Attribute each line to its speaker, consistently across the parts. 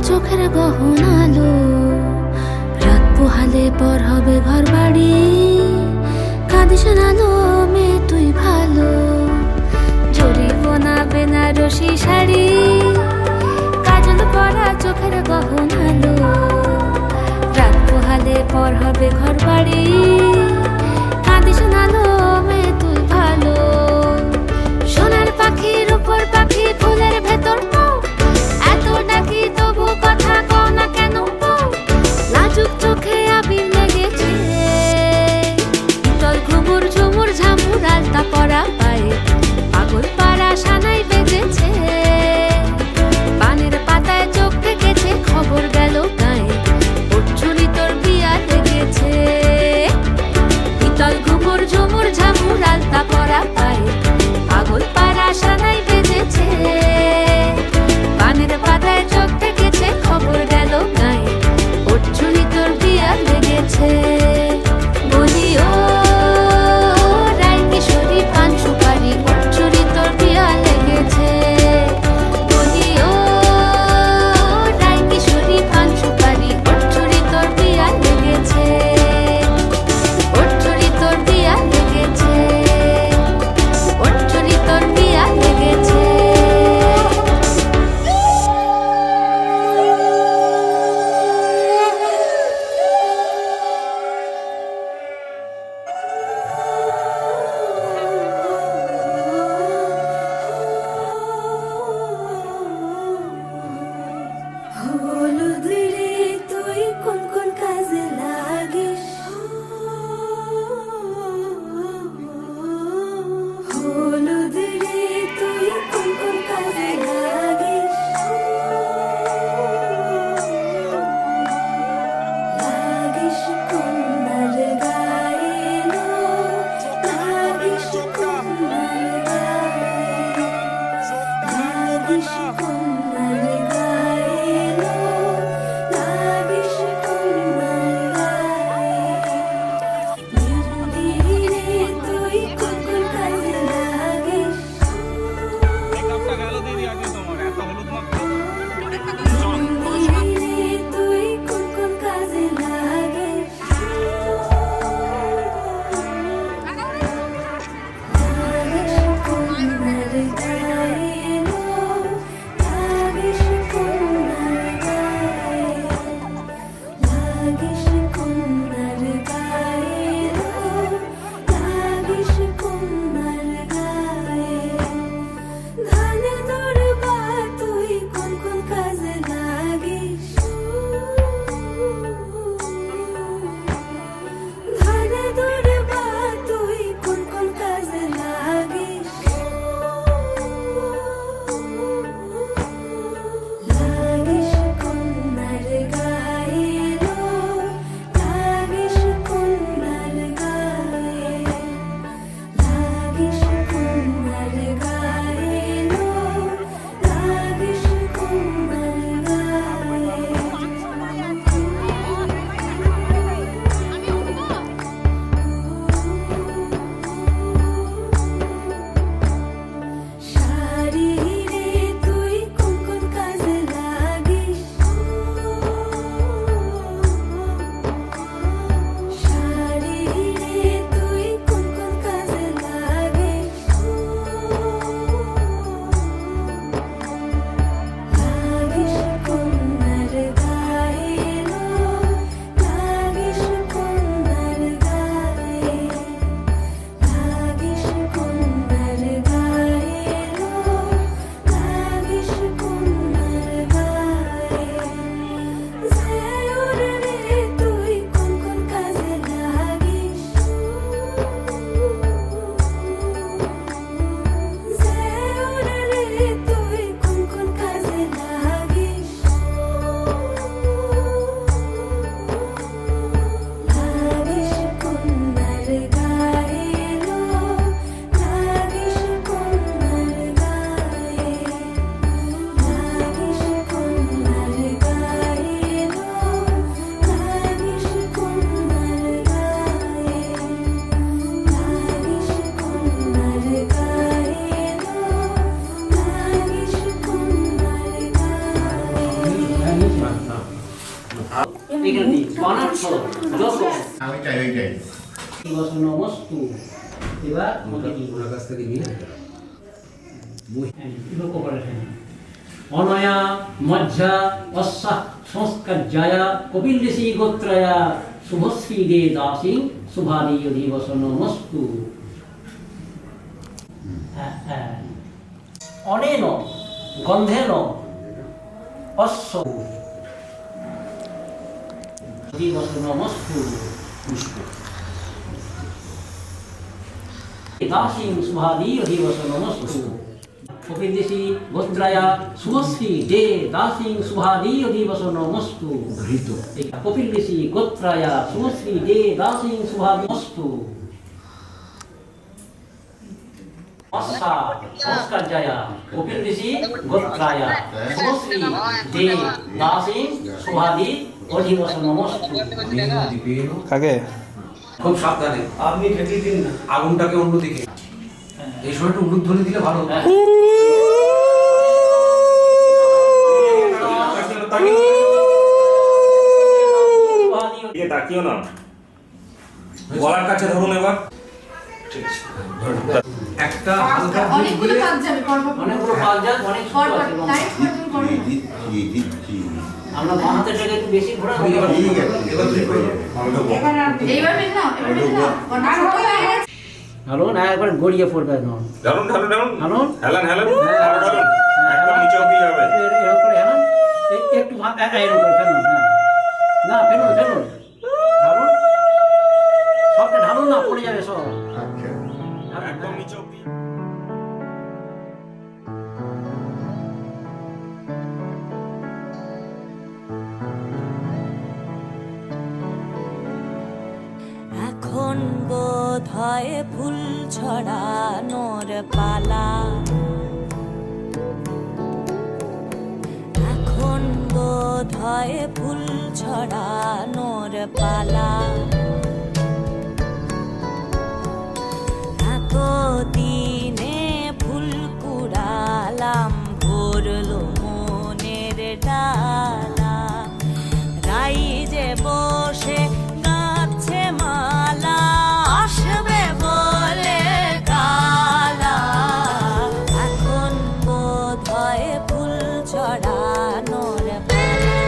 Speaker 1: চোখের গহনালো রাত পোহালে পর হবে ঘর বাড়ি কাঁদিস নালো মেয়ে তুই ভালো জরি বোনা বেনারসি শাড়ি কাজল পরা চোখের গহনালো রাত পোহালে পর হবে ঘর বাড়ি কাঁদিস নালো মেয়ে তুই ভালো সোনার পাখির উপর পাখি ফুলের ভেতর এত ডাকি তবু কথা কও না কেন লাজুক চোখে আবির লেগেছে শীতল ঘুমুর ঝুমুর ঝামুর আলতা পরা পায়ে পাগল পাড়া সানাই বেজেছে পানের পাতায় চোখ থেকেছে খবর গেল গায়ে ওর ছুরি তোর বিয়া লেগেছে লাগিস কন্যার গায়ে লো, লাগিস কন্যার গায়ে। ধানে দৌড়বা তুই কোন কোন কাজে লাগিস, ধানে দৌড়বা তুই কোন কোন কাজে লাগিস। লাগিস কন্যার গায়ে লো, লাগিস কন্যার গায়ে, লাগিস কন্যার গায়ে লো, লাগিস কন্যার গায়ে। শাড়ি রে তুই কোন কোন কাজে লাগিস, শাড়ি রে তুই কোন কোন কাজে লাগিস। লাগিস কন্যার গায়ে লো, লাগিস কন্যার গায়ে, লাগিস কন্যার গায়ে লো, লাগিস কন্যার গায়ে। জেউর রে তুই কোন কোন কাজে লাগিস, জেউর রে তুই কোন কোন কাজে লাগিস। লাগিস কন্যার গায়ে লো, লাগিস কন্যার গায়ে, লাগিস কন্যার গায়ে লো, লাগিস কন্যার গায়ে, লাগিস কন্যার গায়ে লো, লাগিস কন্যার গায়ে।
Speaker 2: আমি চাই ওইটাই।
Speaker 3: নমস্তু। এবার
Speaker 4: ওনার কাছ থেকে নিয়ে
Speaker 3: অনয়া মজ্জা অস্যা সংস্কার্যায়া কপিল ঋষি গোত্রয়া শুভশ্রী দে দাসী শুভাদীয় দিবস নমস্তু। অনেন গন্ধেন অশ্ব দিবস নমস্তু। পুষ্প দাসী শুভাদীয় দিবস নমস্তু। কপিল ঋষি গোত্রায়া শুভশ্রী দে দাসী শুভাদীয় দিবস নমস্তু। কপিল ঋষি গোত্রায়া শুভশ্রী দে দাসী শুভাদীয় নমস্তু। অস্যা সংস্কার্যায়া কপিল ঋষি গোত্রায়া শুভশ্রী দে দাসী শুভাদী অধিবস নমস্তু।
Speaker 5: কাকে
Speaker 4: খুব সাবধানে
Speaker 3: আপনি ঠেকিয়ে দিন না।
Speaker 4: আগুনটাকে অন্যদিকে এই সময়টা উলুধ্বনি দিলে ভালো হতো।
Speaker 6: তাকিও না, গলার কাছে ধরুন এবার।
Speaker 4: একটা হালকা
Speaker 7: অনেকগুলো কাজ যাবে পরপর
Speaker 3: অনেকগুলো কাজ যাক, অনেক ছোট
Speaker 7: পরপর
Speaker 3: আছে।
Speaker 7: লাইট করুন পরপর।
Speaker 2: দিচ্ছি।
Speaker 3: আমরা বাঁ হাতের টাকা একটু বেশি ঘোরা
Speaker 2: ঠিক আছে,
Speaker 4: এবার তুই করে দাও।
Speaker 7: এইবার বের নাও এবার বের নাও আর ছোট হয়ে গেছে।
Speaker 3: হ্যালো না, একবার গড়িয়ে পড়বে না।
Speaker 6: ঢালুন ঢালুন ঢালুন
Speaker 3: ঢালুন।
Speaker 6: হেলান হেলান আরো ঢালুন, একদম নিচে অব্দি যাবে।
Speaker 3: এরকম করে হেলান, একটু এরকম করে ফেলুন। হ্যাঁ না, ফেলুন ফেলুন, ঢালুন সবটা ঢালুন না, পড়ে যাবে সব।
Speaker 6: একদম নিচে অব্দি।
Speaker 1: এখন বোধ হয় ফুল ছড়ানোর পালা, এখন বোধ হয় ফুল ছড়ানোর পালা। এতদিনে ফুল কুড়ালাম, ভরলো মনের ডালা। রাই যে বসে গাছে মালা, আসবে বলে কালা। এখন বোধ হয় ফুল ছড়ানোর পালা।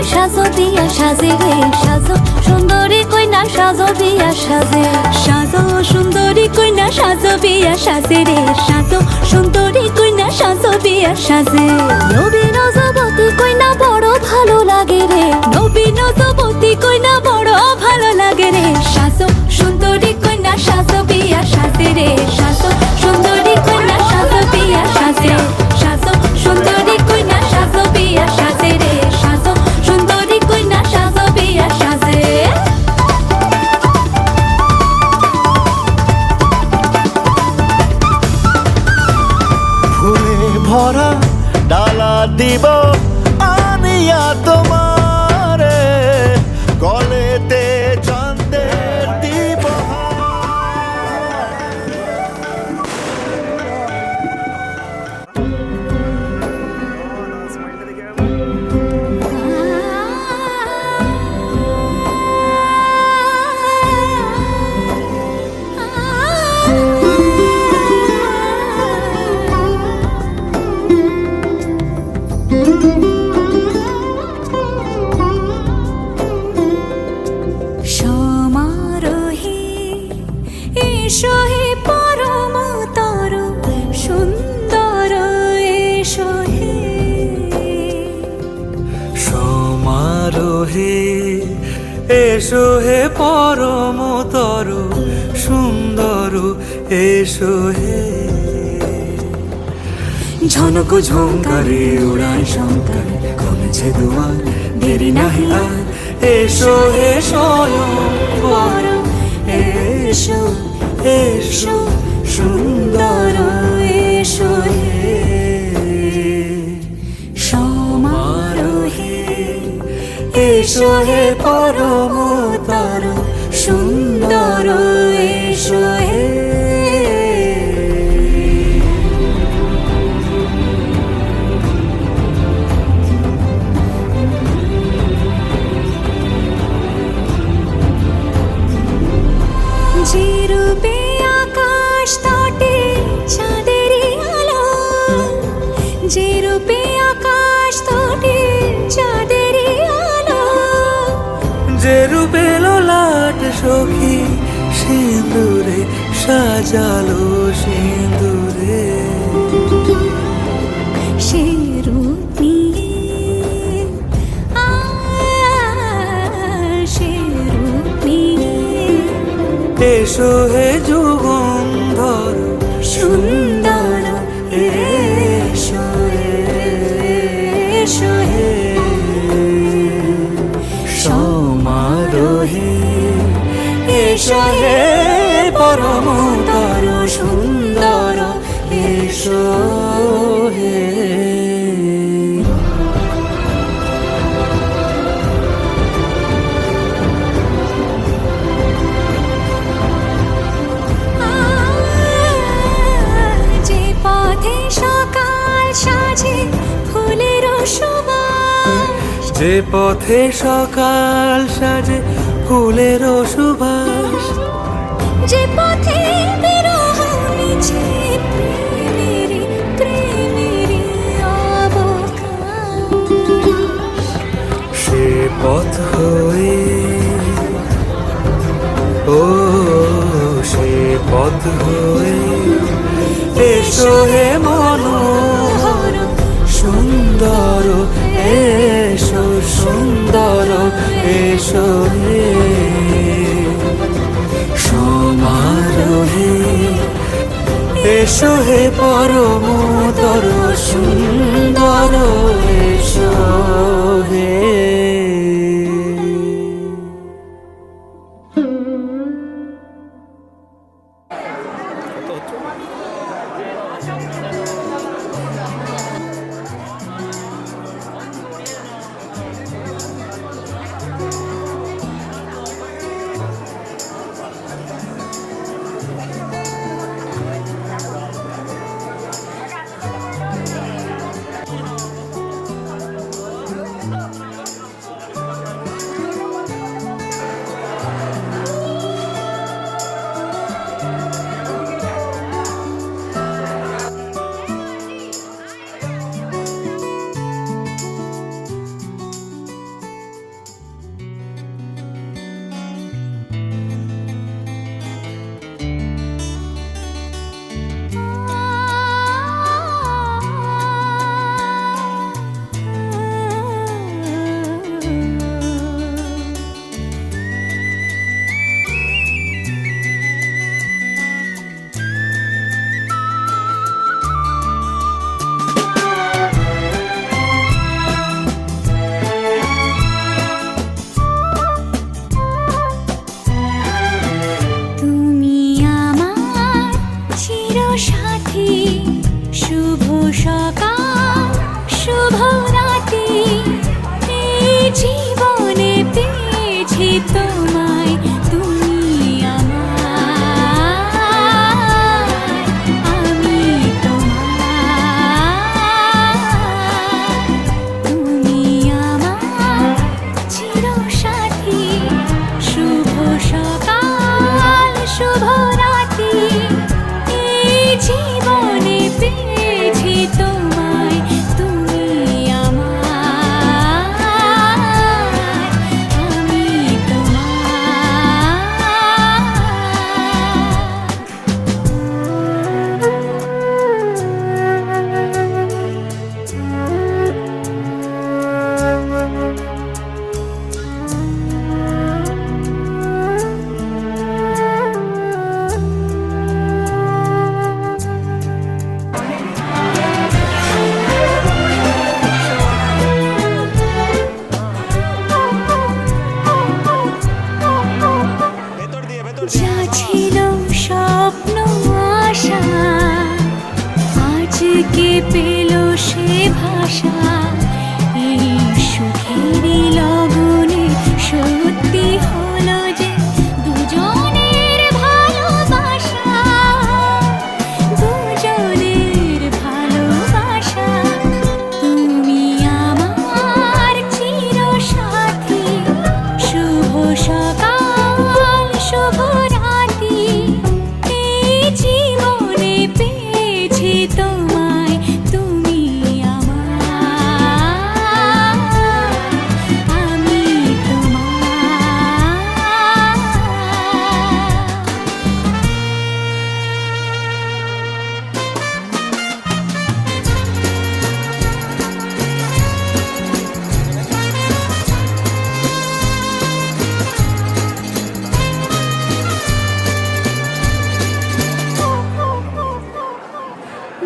Speaker 1: সাজো বিয়া সাজে রে সাজো সুন্দরী কইনা সাজো বিয়া সাজে সাজো সুন্দরী কইনা সাজো বিয়া সাজে রে সাজো সুন্দরী কইনা সাজো বিয়া সাজে নবীন যুবতী কইনা বড় ভালো লাগে রে নবীন যুবতী কইনা বড় ভালো লাগে রে সাজো সুন্দরী কইনা সাজো বিয়া সাজে রে সাজো সুন্দরী কইনা সাজো বিয়া সাজে সাজো সুন্দরী কইনা সাজো বিয়া সাজে রে সাজো সুন্দরী কইনা সাজো বিয়া সাজে
Speaker 8: ফুলে ভরা ডালা দিব আনিয়া তোমারে গলেতে চন্দের দিব
Speaker 1: সমারোহে এসো হে পরম তর সুন্দর এসো হে
Speaker 8: সমারোহে এসো হে পরমতর সুন্দর এসো হে ঝনক ঝঙ্কারে উড়ায় শঙ্কার কমেছে দুয়ার দেরি নাহি আর এসো হে স্বয়ং বর এসো এসো সুন্দর এসো হে সমারোহে এসো হে পরমতর সুন্দর এসো হে
Speaker 1: যে রূপে আকাশ তটে চাঁদেরই আলো যে রূপে আকাশ তটে চাঁদেরই আলো
Speaker 8: যে রূপে লোলাট সখী সিঁদুরে সাজালো সিঁদুরে
Speaker 1: সে রূপ নিয়ে সে রূপ নিয়ে
Speaker 8: এসো হে যুগন্ধর
Speaker 1: সুন্দর এসো এসো হে
Speaker 8: সমারোহে এসো হে পরমতর সুন্দর এসো হে
Speaker 1: যে পথে সকাল সাজে ফুলের সুবাস
Speaker 8: যে পথে সকাল সাজে ফুলের সুবাস
Speaker 1: যে পথে বিরহ মিছে প্রেমেরই প্রেমেরই অবকাশ
Speaker 8: সে পথ হয়ে ও সে পথ হয়ে এসো হে মনোহর সুন্দর এসো সুন্দর এসো হে সমারোহে এসো হে পরমতর সুন্দর এসো হে
Speaker 1: সকাল শুভ রাতি এই জীবনে পেয়েছি তোমায় তুমি আমার আমি তোমার তুমি আমার চিরসাথী শুভ সকাল শুভ রাতি এই জীবনে পেয়েছি তোমায় তুমি আমার আমি যা ছিল স্বপ্ন আশা আজকে পেল সে ভাষা এই সুখেরই লগনে সত্যি হলো যে দুজনের ভালোবাসা দুজনের ভালোবাসা তুমি আমার চিরসাথী শুভ সকাল শুভ রাতি এই জীবনে পেয়েছি তোমায় তুমি আমার আমি তোমার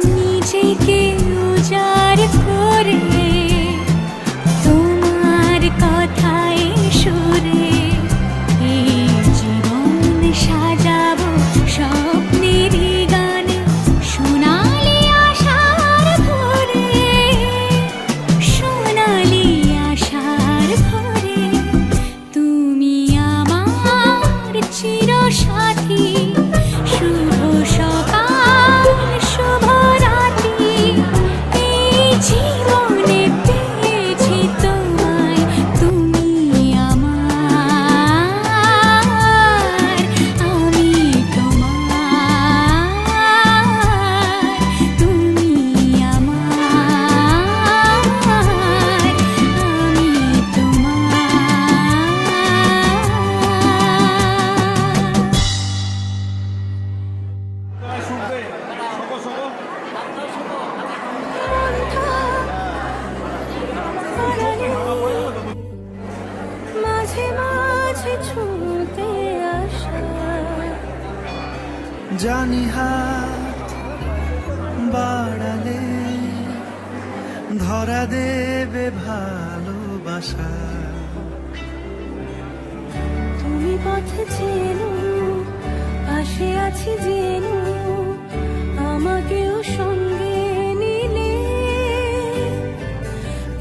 Speaker 1: নিজেকে উজাড় করে তোমার কথায় সুরে এই জীবন সাজাবো স্বপ্নেরই গানে সোনালি আশার ভরে সোনালি আশার ভরে তুমি আমার চিরসাথী শুভ সকাল শুভ রাতি এই জীবনে পেয়েছি তোমায় তুমি আমার আমি তোমার তুমি আমার আমি তোমার মাঝে মাঝে ছুঁতে আসা
Speaker 8: জানি হাত বাড়ালে ধরা দেবে ভালোবাসা
Speaker 1: তুমি পথে চেনো পাশে আছি জেনো আমাকেও সঙ্গে নিলে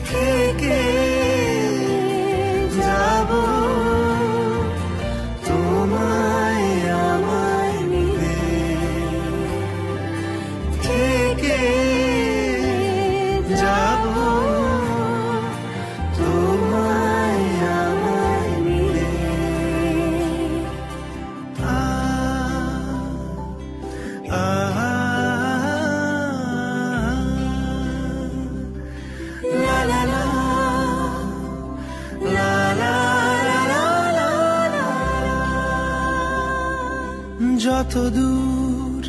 Speaker 8: থেকে যাব তোমায় আমায় নিয়ে থেকে যাব তোমায় আমায় নিয়ে la la la la la la la la যত দূর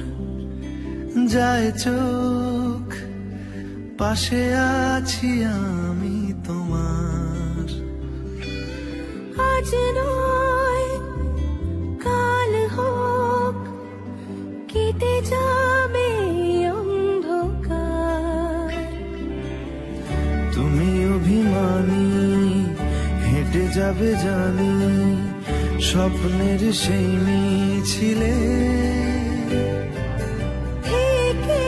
Speaker 8: যায় চোখ পাশে আছি আমি তোমার
Speaker 1: আজ নয় কাল হোক কেটে যাবে অন্ধকার
Speaker 8: তুমি অভিমানী হেঁটে যাবে জানি স্বপ্নের সেই মিছিলে
Speaker 1: থেকে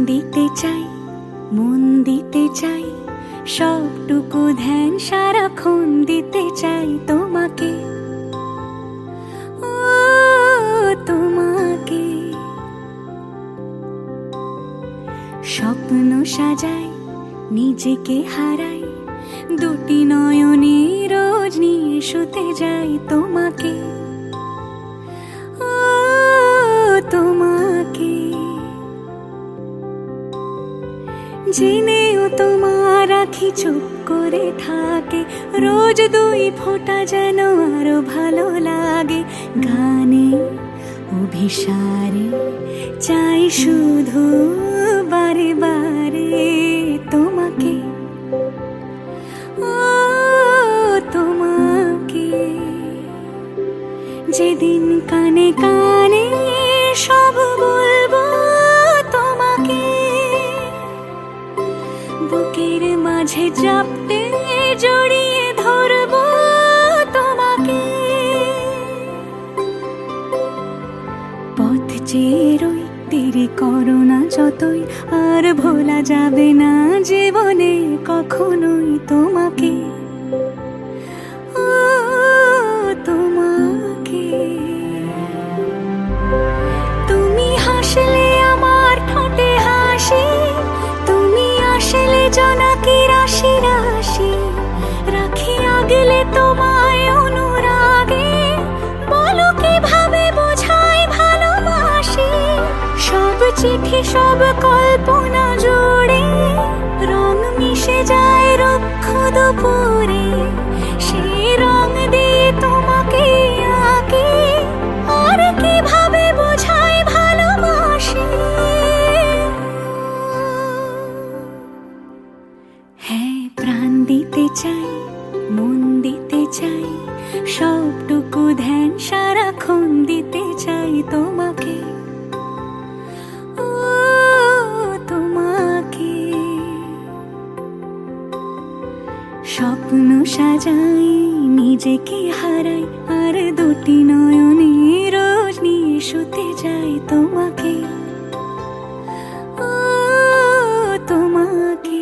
Speaker 1: দিতে চাই, মন দিতে চাই, সবটুকু ধ্যান সারাক্ষণ দিতে চাই তোমাকে, ও তোমাকে। স্বপ্ন সাজাই, নিজেকে হারাই, দুটি নয়নে রোজ নিয়ে শুতে যাই তোমাকে, ও তোমাকে। জেনেও তোমার আখি চুপ করে থাকে, রোজ দুই ফোঁটা যেন আরো ভালো লাগে। গানে অভিসারে চাই শুধু বারে বারে তোমাকে, ও তোমাকে। যেদিন কানে কানে সব বলবো তোমাকে, বুকের মাঝে চাপতে জড়িয়ে ধরবো তোমাকে। পথ চেয়ে রই, দেরি করো না যতই, আর ভোলা যাবে না জীবনে কখনোই তোমাকে, ও তোমাকে। তুমি হাসলে আমার ঠোঁটে হাসি, তুমি আসলে জোনাকি রাশি রাশি, রাখি আগলে তোমায় অনুরাগে, বলো কিভাবে বোঝাই ভালোবাসি। সব চিঠি সব কল্পনা জুড়ে রং মিশে যায় রুক্ষ দুপুরে, সেই রং দিয়ে তোমাকে আঁকি, আর কিভাবে বোঝাই ভালোবাসি। হ্যাঁ, প্রাণ দিতে চাই, মন দিতে চাই, সবটুকু ধ্যান সারাক্ষণ দিতে চাই তোমাকে, ও তোমাকে। স্বপ্ন সাজাই, নিজেকে হারাই, আর দুটি নয়নে রোজ নিয়ে শুতে যাই তোমাকে, ও তোমাকে।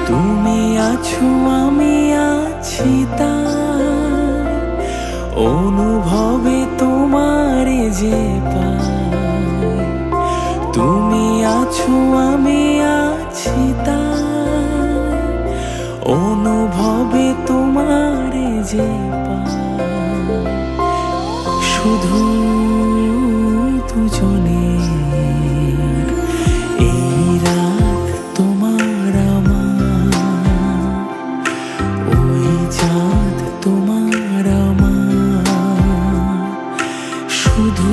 Speaker 8: তুমি আছো আমি আছি, তার অনুভবে তোমারে যে পাই। তুমি আছো আমি আছি, তার অনুভবে তোমারে যে পাই। শুধু দুজনে এই রাত তোমার আমার, ওই চাঁদ তোমার আমার। শুধু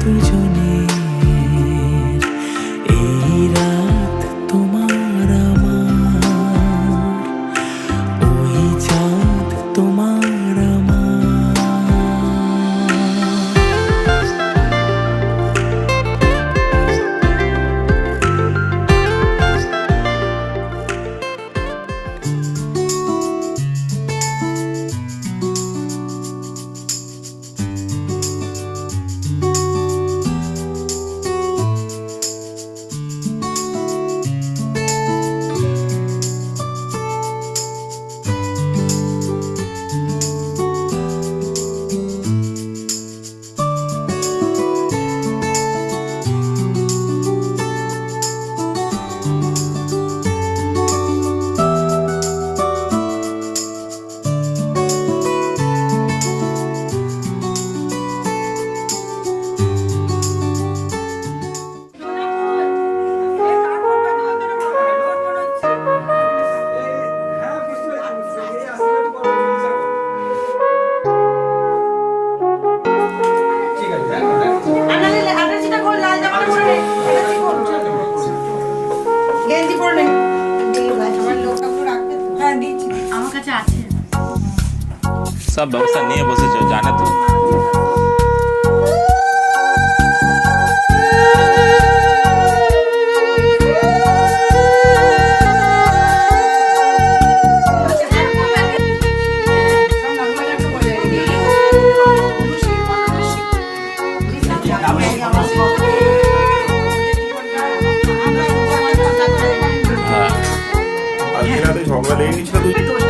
Speaker 8: দুজনে
Speaker 9: সব ব্যবস্থা নিয়ে বসেছো জানে তো
Speaker 6: আজকে রাতে ঝগড়া লেগে গেছিল তুই